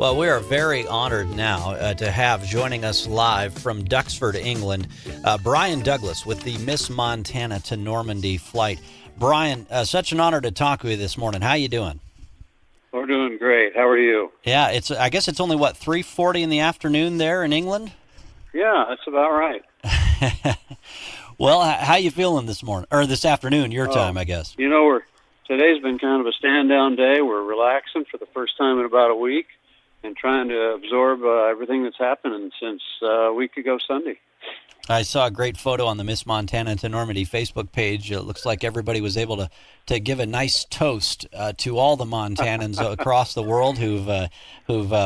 Well, we are very honored now to have joining us live from Duxford, England, Bryan Douglass with the Miss Montana to Normandy flight. Bryan, such an honor to talk with you this morning. How you doing? We're doing great. How are you? Yeah, I guess it's only, 3:40 in the afternoon there in England? Yeah, that's about right. Well, how you feeling this morning, or this afternoon, your time, I guess? You know, today's been kind of a stand-down day. We're relaxing for the first time in about a week and trying to absorb everything that's happening since a week ago Sunday. I saw a great photo on the Miss Montana to Normandy Facebook page. It looks like everybody was able to give a nice toast to all the Montanans across the world who've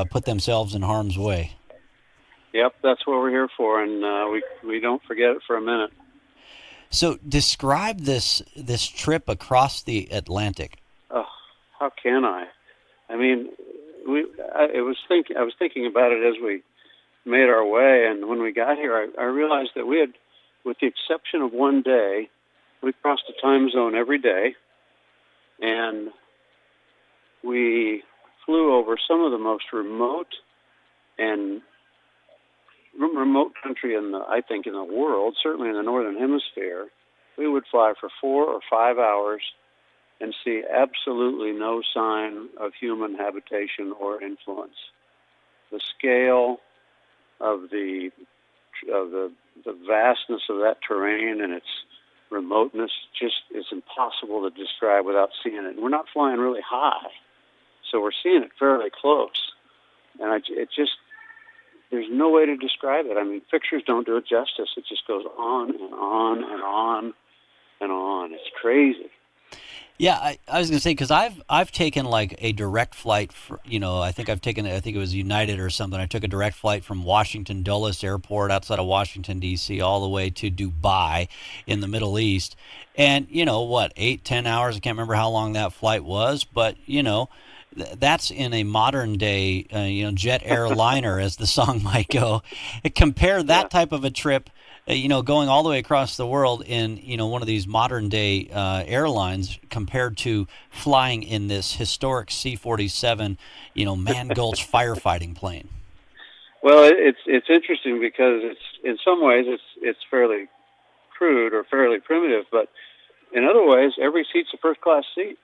put themselves in harm's way. Yep, that's what we're here for, and we don't forget it for a minute. So, describe this trip across the Atlantic. Oh, how can I? I mean, I was thinking about it as we made our way, and when we got here, I realized that we had, with the exception of one day, we crossed a time zone every day, and we flew over some of the most remote country I think in the world, certainly in the Northern Hemisphere. We would fly for 4 or 5 hours and see absolutely no sign of human habitation or influence. The scale of the vastness of that terrain and its remoteness just is impossible to describe without seeing it. And we're not flying really high, so we're seeing it fairly close. And there's no way to describe it. I mean, pictures don't do it justice. It just goes on and on and on and on. It's crazy. Yeah, I was going to say, because I've taken like a direct flight, I think it was United or something. I took a direct flight from Washington Dulles Airport outside of Washington, D.C., all the way to Dubai in the Middle East. And, 8-10 hours, I can't remember how long that flight was, but, that's in a modern day, jet airliner, as the song might go. Compare that type of a trip, going all the way across the world in, one of these modern day airlines compared to flying in this historic C47, Mann Gulch firefighting plane. Well, it's interesting because in some ways it's fairly crude or fairly primitive, but in other ways every seat's a first class seat.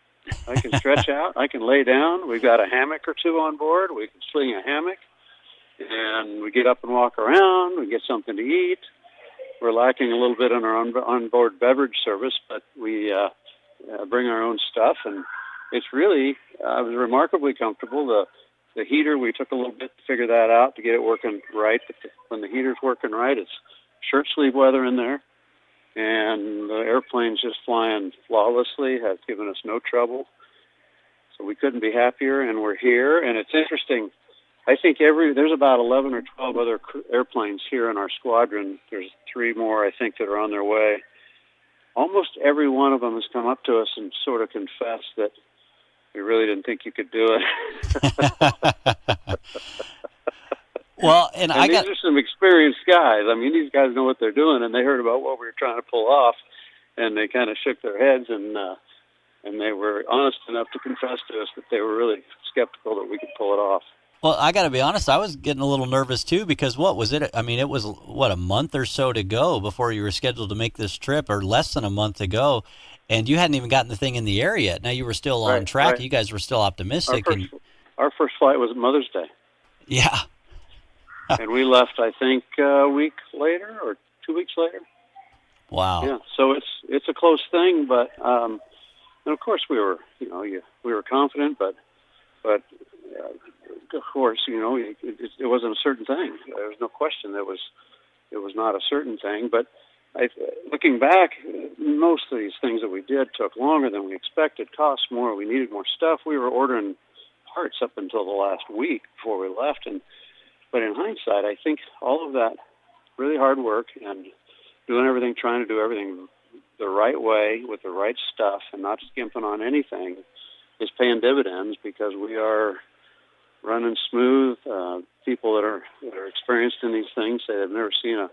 I can stretch out. I can lay down. We've got a hammock or two on board. We can sling a hammock, and we get up and walk around. We get something to eat. We're lacking a little bit on our onboard beverage service, but we bring our own stuff, and it's really was remarkably comfortable. The heater, we took a little bit to figure that out to get it working right. But when the heater's working right, it's shirt sleeve weather in there. And the airplane's just flying flawlessly, has given us no trouble. So we couldn't be happier, and we're here. And it's interesting. I think there's about 11 or 12 other airplanes here in our squadron. There's 3 more, I think, that are on their way. Almost every one of them has come up to us and sort of confessed that we really didn't think you could do it. Well, and these are some experienced guys. I mean, these guys know what they're doing, and they heard about what we were trying to pull off, and they kind of shook their heads, and they were honest enough to confess to us that they were really skeptical that we could pull it off. Well, I got to be honest, I was getting a little nervous, too, because what was it? I mean, it was, a month or so to go before you were scheduled to make this trip, or less than a month to go, and you hadn't even gotten the thing in the air yet. Now you were still on track. Right. You guys were still optimistic. Our first flight was Mother's Day. Yeah. And we left, I think, a week later or 2 weeks later. Wow. Yeah. So it's a close thing, but and of course we were confident, but of course it wasn't a certain thing. There was no question it was not a certain thing. But looking back, most of these things that we did took longer than we expected, cost more. We needed more stuff. We were ordering parts up until the last week before we left, But in hindsight, I think all of that really hard work and trying to do everything the right way with the right stuff and not skimping on anything is paying dividends because we are running smooth. People that are experienced in these things say they've never seen a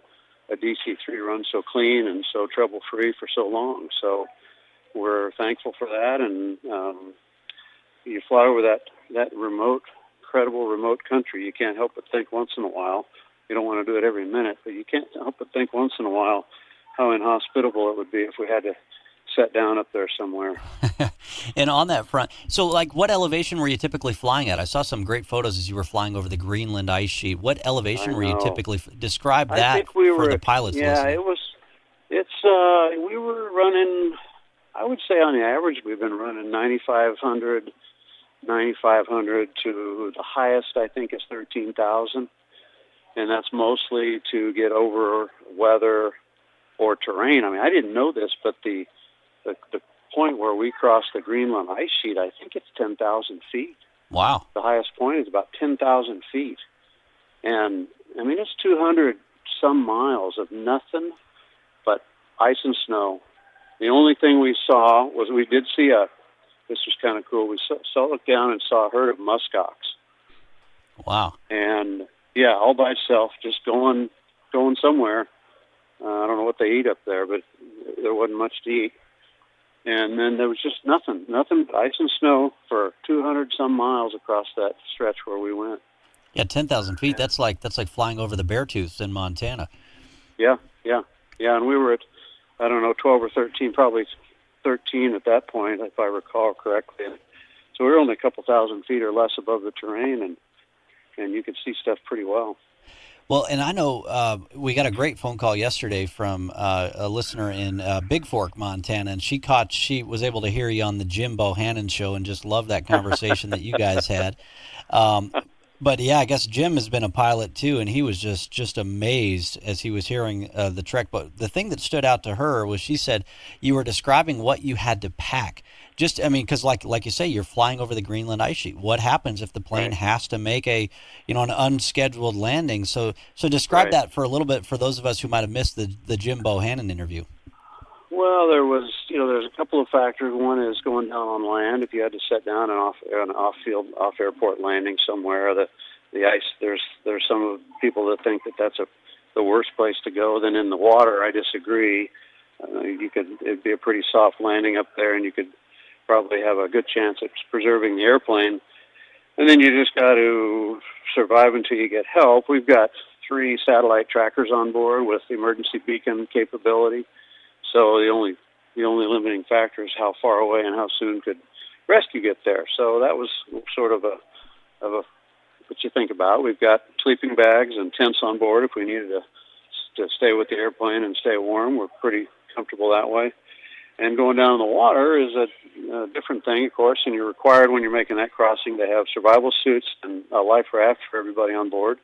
DC-3 run so clean and so trouble-free for so long. So we're thankful for that. And you fly over that remote incredible remote country, you can't help but think once in a while, you don't want to do it every minute, but you can't help but think once in a while how inhospitable it would be if we had to set down up there somewhere. And on that front, so like what elevation were you typically flying at? I saw some great photos as you were flying over the Greenland ice sheet. What elevation were you typically describe I that think we for were, the pilots yeah, listening? we were running, I would say on the average, we've been running 9,500 to the highest, I think, is 13,000. And that's mostly to get over weather or terrain. I mean, I didn't know this, but the point where we crossed the Greenland ice sheet, I think it's 10,000 feet. Wow. The highest point is about 10,000 feet. And, I mean, it's 200 some miles of nothing but ice and snow. The only thing we saw was we did see this was kind of cool, we looked down and saw a herd of muskox. Wow. And, yeah, all by itself, just going somewhere. I don't know what they eat up there, but there wasn't much to eat. And then there was just nothing but ice and snow for 200 some miles across that stretch where we went. Yeah, 10,000 feet. That's like flying over the Beartooths in Montana. Yeah. And we were at, I don't know, 12 or 13, probably 13 at that point, if I recall correctly. So we were only a couple thousand feet or less above the terrain, and you could see stuff pretty well. Well, and I know we got a great phone call yesterday from a listener in Big Fork, Montana, and she was able to hear you on the Jim Bohannon show and just loved that conversation that you guys had. But yeah, I guess Jim has been a pilot too, and he was just amazed as he was hearing the trek. But the thing that stood out to her was she said you were describing what you had to pack. Just, I mean, because like you say, you're flying over the Greenland ice sheet. What happens if the plane has to make an unscheduled landing? So describe that for a little bit for those of us who might have missed the Jim Bohannon interview. Well, there's a couple of factors. One is going down on land. If you had to set down an off-airport landing somewhere, the ice. There's some people that think that that's the worst place to go. Then in the water, I disagree. It'd be a pretty soft landing up there, and you could probably have a good chance at preserving the airplane. And then you just got to survive until you get help. We've got 3 satellite trackers on board with emergency beacon capability. So the only limiting factor is how far away and how soon could rescue get there. So that was sort of a what you think about. We've got sleeping bags and tents on board if we needed to stay with the airplane and stay warm. We're pretty comfortable that way. And going down in the water is a different thing, of course, and you're required when you're making that crossing to have survival suits and a life raft for everybody on board.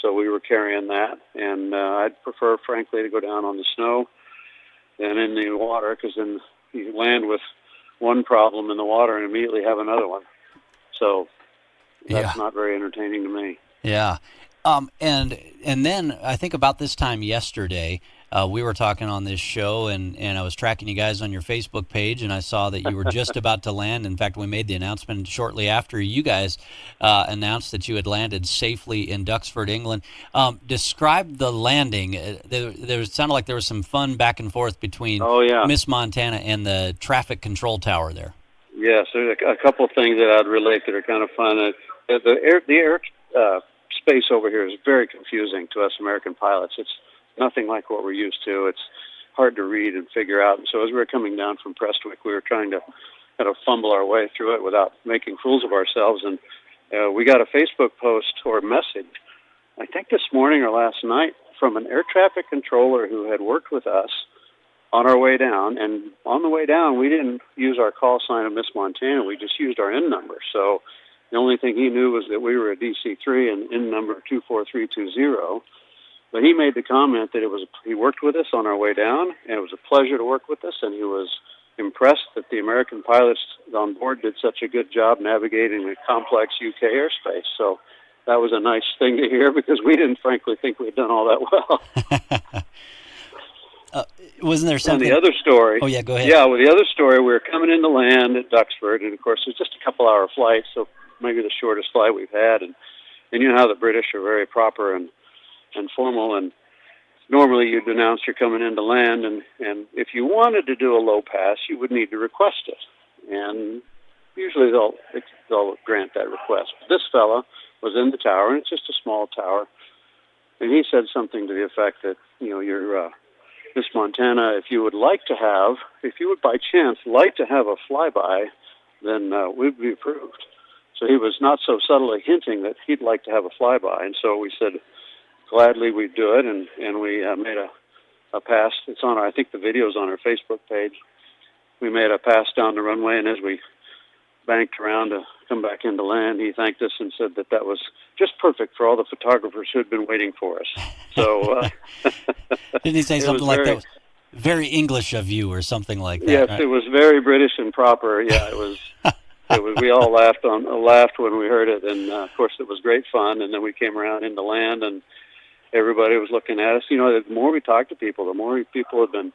So we were carrying that, and I'd prefer, frankly, to go down on the snow than in the water, because then you land with one problem in the water and immediately have another one. So that's not very entertaining to me. Yeah. And then I think about this time yesterday, we were talking on this show, and I was tracking you guys on your Facebook page, and I saw that you were just about to land. In fact, we made the announcement shortly after you guys announced that you had landed safely in Duxford, England. Describe the landing. There sounded like there was some fun back and forth between Miss Montana and the traffic control tower there. Yes, there's a couple of things that I'd relate that are kind of fun. The air space over here is very confusing to us American pilots. It's nothing like what we're used to. It's hard to read and figure out. And so as we were coming down from Prestwick, we were trying to kind of fumble our way through it without making fools of ourselves. And we got a Facebook post or message, I think this morning or last night, from an air traffic controller who had worked with us on our way down. And on the way down, we didn't use our call sign of Miss Montana. We just used our IN number. So the only thing he knew was that we were a DC-3 and IN number 24320. But he made the comment that he worked with us on our way down, and it was a pleasure to work with us, and he was impressed that the American pilots on board did such a good job navigating the complex UK airspace. So that was a nice thing to hear, because we didn't, frankly, think we'd done all that well. Wasn't there something? And the other story. Oh, yeah, go ahead. Yeah, well, the other story, we were coming into land at Duxford, and, of course, it was just a couple-hour flight, so maybe the shortest flight we've had. And you know how the British are very proper and formal, and normally you'd announce you're coming into land, and if you wanted to do a low pass, you would need to request it. And usually they'll grant that request. But this fella was in the tower, and it's just a small tower, and he said something to the effect that, you're Miss Montana, if you would by chance like to have a flyby, then we'd be approved. So he was not so subtly hinting that he'd like to have a flyby, and so we said gladly we'd do it, and we made a pass. It's on I think the video's on our Facebook page. We made a pass down the runway, and as we banked around to come back into land, he thanked us and said that was just perfect for all the photographers who had been waiting for us. So didn't he say something like that was very English of you or something like that? Yes, right? It was very British and proper. Yeah, it was. We all laughed when we heard it, and of course it was great fun. And then we came around into land, and everybody was looking at us. The more we talked to people, the more people had been.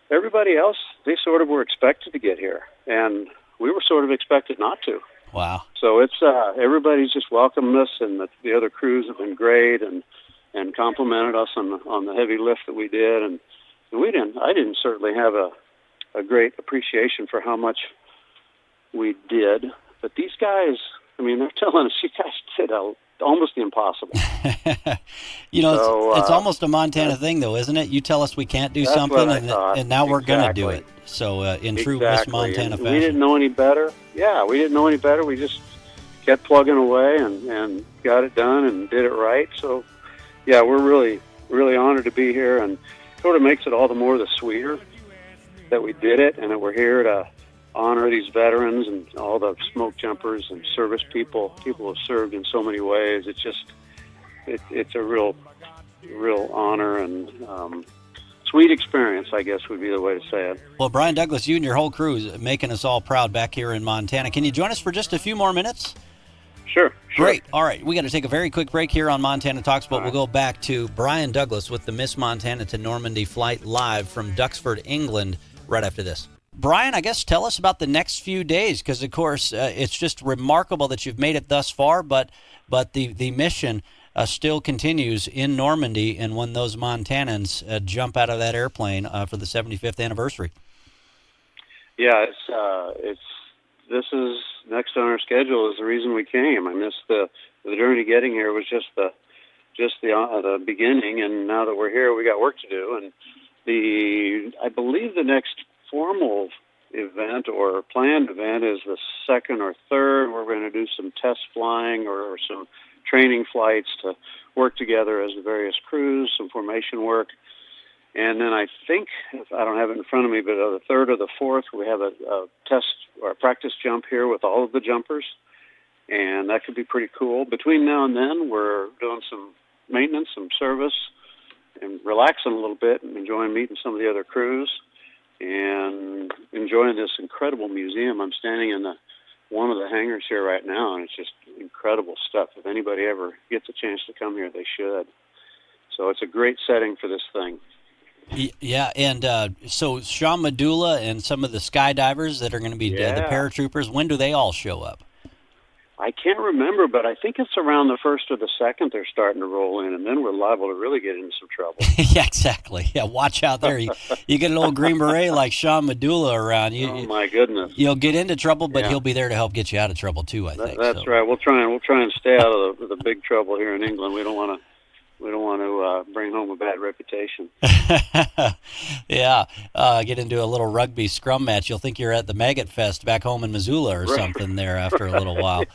Everybody else, they sort of were expected to get here, and we were sort of expected not to. Wow. So it's everybody's just welcomed us, and the other crews have been great, and complimented us on the heavy lift that we did, and I didn't certainly have a great appreciation for how much we did, but these guys, they're telling us you guys did almost the impossible. It's almost a Montana thing, though, isn't it? You tell us we can't do something, and now we're going to do it. So in true Miss Montana fashion. We didn't know any better. Yeah, we didn't know any better. We just kept plugging away and got it done and did it right. So, yeah, we're really, really honored to be here, and sort of makes it all the more the sweeter that we did it and that we're here to honor these veterans and all the smoke jumpers and service people who have served in so many ways. It's just, it's a real honor and sweet experience, I guess would be the way to say it. Well, Bryan Douglass, you and your whole crew is making us all proud back here in Montana. Can you join us for just a few more minutes? Sure. Great. All right. We got to take a very quick break here on Montana Talks, but we'll go back to Bryan Douglass with the Miss Montana to Normandy flight live from Duxford, England, right after this. Bryan, I guess tell us about the next few days, because, of course, it's just remarkable that you've made it thus far, but the mission still continues in Normandy, and when those Montanans jump out of that airplane for the 75th anniversary. Yeah, this is next on our schedule is the reason we came. The journey getting here was just the beginning, and now that we're here, we got work to do. And I believe the next formal event or planned event is the 2nd or 3rd. We're going to do some test flying or some training flights to work together as the various crews, some formation work. And then I think, I don't have it in front of me, but the 3rd or the 4th, we have a test or a practice jump here with all of the jumpers, and that could be pretty cool. Between now and then, we're doing some maintenance, some service, and relaxing a little bit and enjoying meeting some of the other crews and enjoying this incredible museum. I'm standing in one of the hangars here right now, and it's just incredible stuff. If anybody ever gets a chance to come here, they should. So it's a great setting for this thing. Yeah, and so Sean Medulla and some of the skydivers that are going to be the paratroopers, when do they all show up? I can't remember, but I think it's around the 1st or the 2nd they're starting to roll in, and then we're liable to really get into some trouble. Yeah, exactly. Yeah, watch out there. You get an old Green Beret like Sean Medulla around. Oh, my goodness. You'll get into trouble, but he'll be there to help get you out of trouble, too, I think. That's right. We'll try and stay out of the big trouble here in England. We don't want to bring home a bad reputation. Yeah, get into a little rugby scrum match. You'll think you're at the Maggot Fest back home in Missoula or something there after a little while.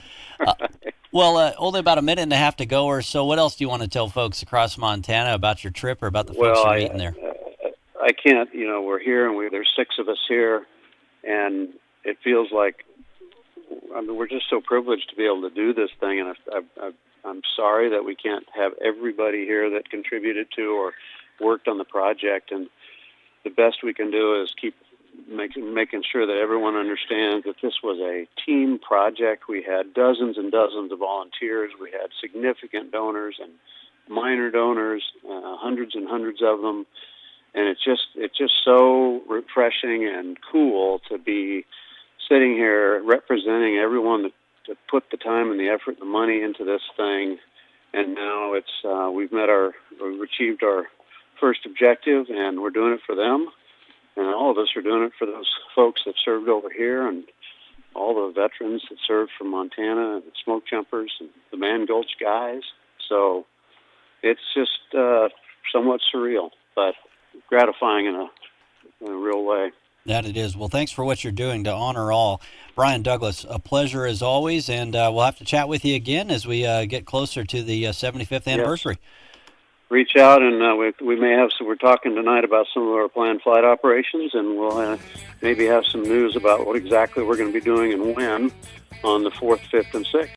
Well, only about a minute and a half to go or so. What else do you want to tell folks across Montana about your trip or about the folks you're meeting there? I can't, we're here and there's 6 of us here, and it feels like, we're just so privileged to be able to do this thing, and I'm sorry that we can't have everybody here that contributed to or worked on the project, and the best we can do is keep making sure that everyone understands that this was a team project. We had dozens and dozens of volunteers. We had significant donors and minor donors, hundreds and hundreds of them, and it's just so refreshing and cool to be sitting here representing everyone that put the time and the effort and the money into this thing, and now we've achieved our first objective, and we're doing it for them, and all of us are doing it for those folks that served over here, and all the veterans that served from Montana and the smoke jumpers and the Mann Gulch guys. So it's just somewhat surreal, but gratifying in a real way. That it is. Well, thanks for what you're doing to honor all. Bryan Douglass, a pleasure as always, and we'll have to chat with you again as we get closer to the 75th anniversary. Yes. Reach out, and we may have some. We're talking tonight about some of our planned flight operations, and we'll maybe have some news about what exactly we're going to be doing and when on the 4th, 5th, and 6th.